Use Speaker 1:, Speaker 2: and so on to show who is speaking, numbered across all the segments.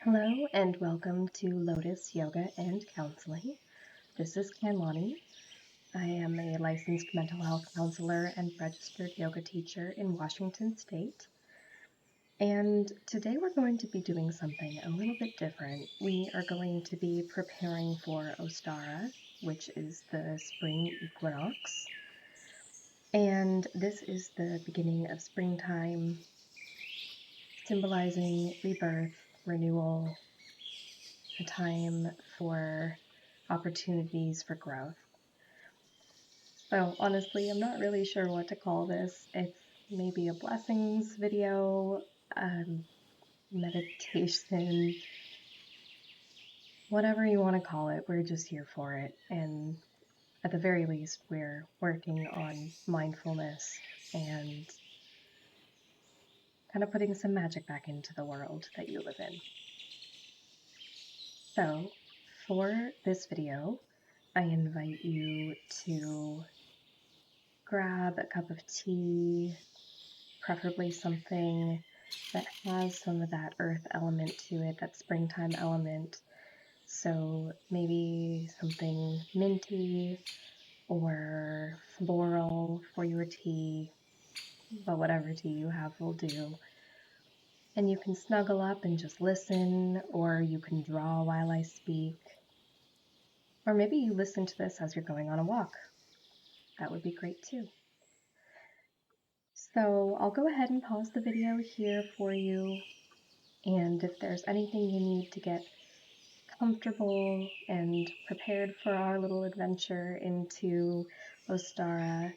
Speaker 1: Hello and welcome to Lotus Yoga and Counseling. This is Kanlani. I am a licensed mental health counselor and registered yoga teacher in Washington State. And today we're going to be doing something a little bit different. We are going to be preparing for Ostara, which is the spring equinox. And this is the beginning of springtime, symbolizing rebirth, renewal, a time for opportunities for growth. So honestly, I'm not really sure what to call this. It's maybe a blessings video, meditation, whatever you want to call it. We're just here for it. And at the very least, we're working on mindfulness and kind of putting some magic back into the world that you live in. So for this video, I invite you to grab a cup of tea, preferably something that has some of that earth element to it, that springtime element. So maybe something minty or floral for your tea, but whatever tea you have will do. And you can snuggle up and just listen, or you can draw while I speak. Or maybe you listen to this as you're going on a walk. That would be great too. So I'll go ahead and pause the video here for you, and if there's anything you need to get comfortable and prepared for our little adventure into Ostara,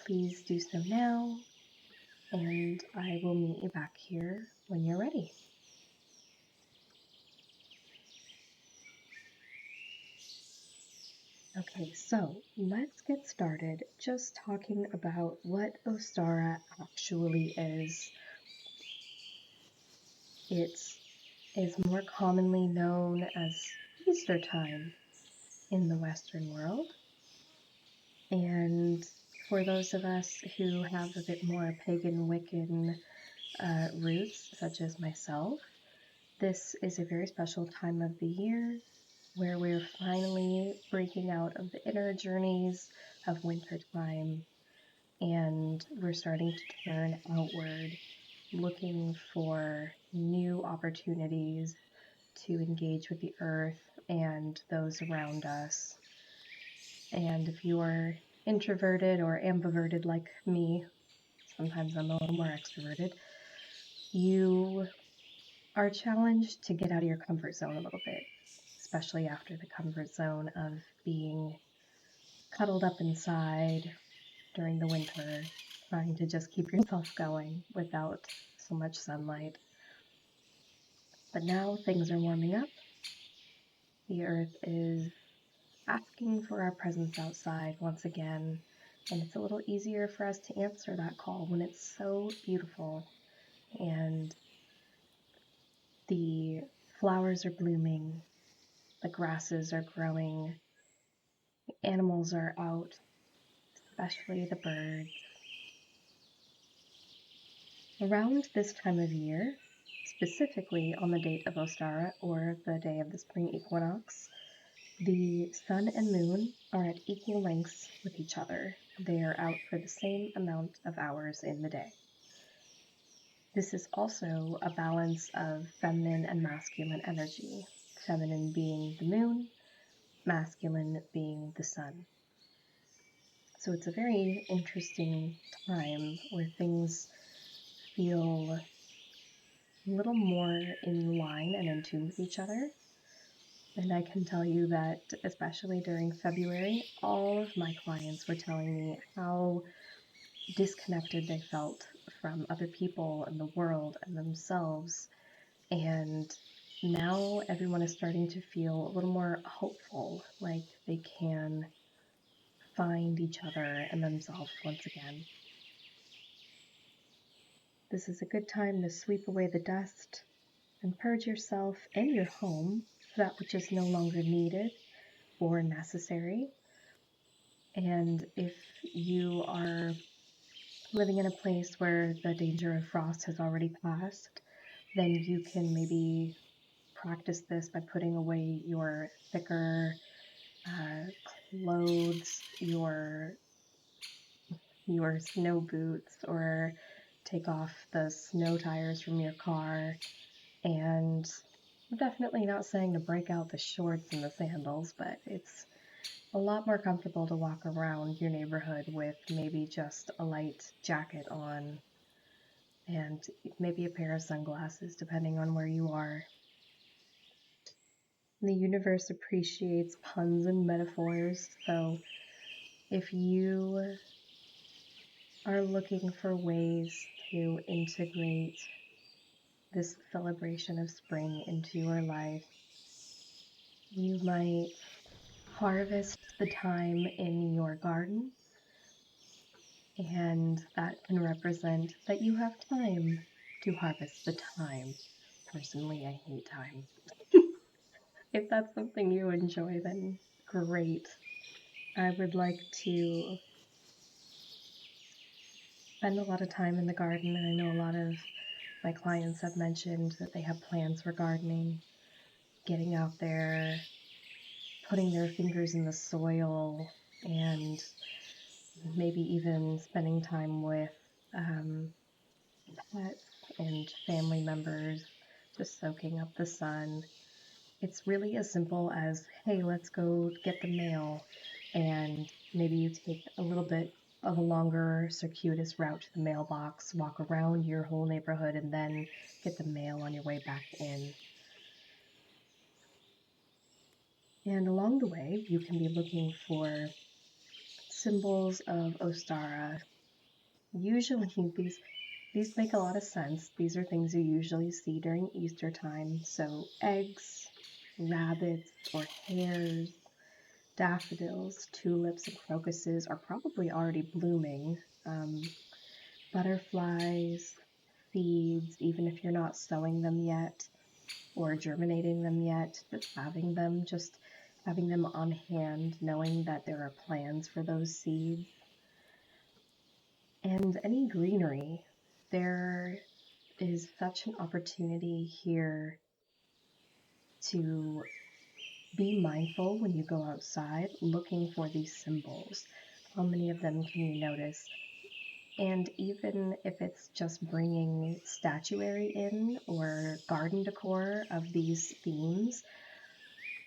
Speaker 1: please do so now, and I will meet you back here when you're ready. Okay, so let's get started just talking about what Ostara actually is. It is more commonly known as Easter time in the Western world. And for those of us who have a bit more pagan Wiccan roots, such as myself, this is a very special time of the year where we're finally breaking out of the inner journeys of wintertime, and we're starting to turn outward, looking for new opportunities to engage with the earth and those around us. And if you are introverted or ambiverted like me, sometimes I'm a little more extroverted, you are challenged to get out of your comfort zone a little bit, especially after the comfort zone of being cuddled up inside during the winter, trying to just keep yourself going without so much sunlight. But now things are warming up. The earth is asking for our presence outside once again, and it's a little easier for us to answer that call when it's so beautiful and the flowers are blooming, the grasses are growing, the animals are out, especially the birds. Around this time of year, specifically on the date of Ostara, or the day of the spring equinox, the sun and moon are at equal lengths with each other. They are out for the same amount of hours in the day. This is also a balance of feminine and masculine energy, feminine being the moon, masculine being the sun. So it's a very interesting time where things feel a little more in line and in tune with each other. And I can tell you that, especially during February, all of my clients were telling me how disconnected they felt from other people and the world and themselves. And now everyone is starting to feel a little more hopeful, like they can find each other and themselves once again. This is a good time to sweep away the dust and purge yourself and your home of that which is no longer needed or necessary. And if you are living in a place where the danger of frost has already passed, then you can maybe practice this by putting away your thicker clothes, your snow boots, or take off the snow tires from your car. And I'm definitely not saying to break out the shorts and the sandals, but it's a lot more comfortable to walk around your neighborhood with maybe just a light jacket on and maybe a pair of sunglasses, depending on where you are. The universe appreciates puns and metaphors, so if you are looking for ways to integrate this celebration of spring into your life, you might harvest the time in your garden, and that can represent that you have time to harvest the time. Personally, I hate time. If that's something you enjoy, then great. I would like to spend a lot of time in the garden, and I know a lot of my clients have mentioned that they have plans for gardening, getting out there, putting their fingers in the soil, and maybe even spending time with pets and family members, just soaking up the sun. It's really as simple as, hey, let's go get the mail, and maybe you take a little bit of a longer circuitous route to the mailbox, walk around your whole neighborhood, and then get the mail on your way back in. And along the way, you can be looking for symbols of Ostara. Usually these make a lot of sense. These are things you usually see during Easter time. So eggs, rabbits or hares, daffodils, tulips, and crocuses are probably already blooming. Butterflies, seeds, even if you're not sowing them yet or germinating them yet, just having them on hand, knowing that there are plans for those seeds. And any greenery, there is such an opportunity here to be mindful when you go outside looking for these symbols. How many of them can you notice? And even if it's just bringing statuary in or garden decor of these themes,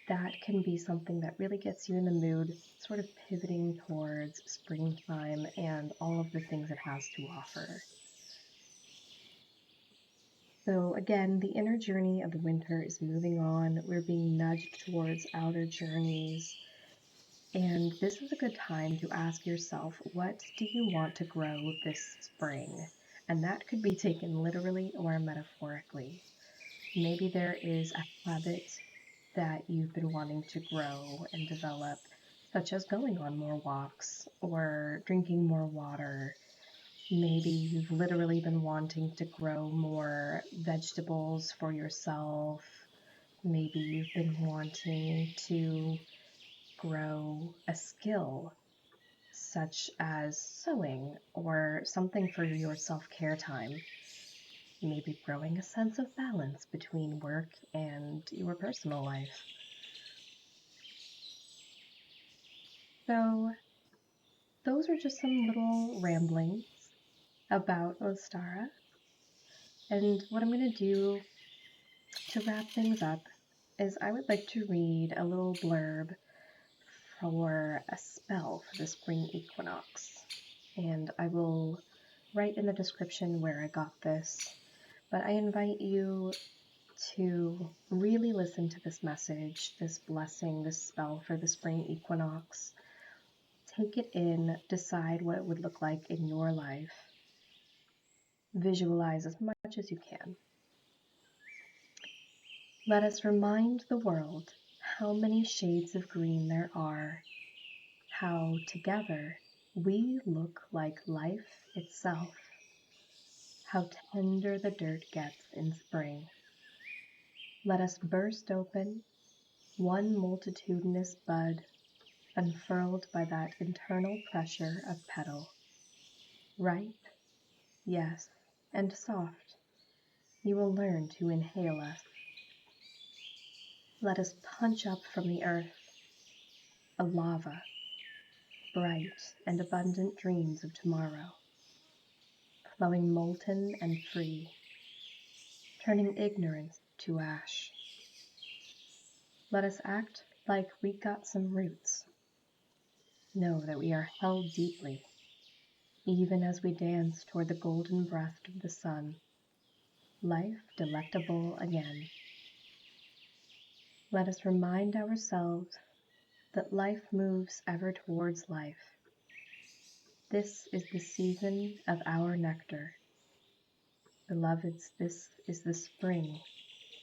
Speaker 1: that can be something that really gets you in the mood, sort of pivoting towards springtime and all of the things it has to offer. So again, the inner journey of the winter is moving on. We're being nudged towards outer journeys. And this is a good time to ask yourself, what do you want to grow this spring? And that could be taken literally or metaphorically. Maybe there is a habit that you've been wanting to grow and develop, such as going on more walks or drinking more water. Maybe you've literally been wanting to grow more vegetables for yourself. Maybe you've been wanting to grow a skill such as sewing or something for your self-care time. Maybe growing a sense of balance between work and your personal life. So those are just some little ramblings about Ostara. And what I'm going to do to wrap things up is I would like to read a little blurb for a spell for the spring equinox. And I will write in the description where I got this, but I invite you to really listen to this message, this blessing, this spell for the spring equinox. Take it in, decide what it would look like in your life. Visualize as much as you can. Let us remind the world how many shades of green there are, how together we look like life itself, how tender the dirt gets in spring. Let us burst open, one multitudinous bud, unfurled by that internal pressure of petal. Ripe, yes, and soft, you will learn to inhale us. Let us punch up from the earth a lava, bright and abundant dreams of tomorrow, flowing molten and free, turning ignorance to ash. Let us act like we got some roots. Know that we are held deeply, even as we dance toward the golden breast of the sun, life delectable again. Let us remind ourselves that life moves ever towards life. This is the season of our nectar. Beloveds, this is the spring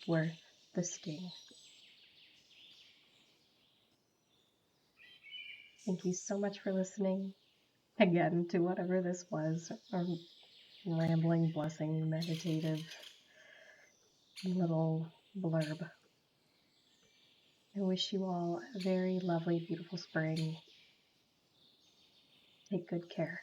Speaker 1: worth the sting. Thank you so much for listening again to whatever this was, a rambling, blessing, meditative little blurb. I wish you all a very lovely, beautiful spring. Take good care.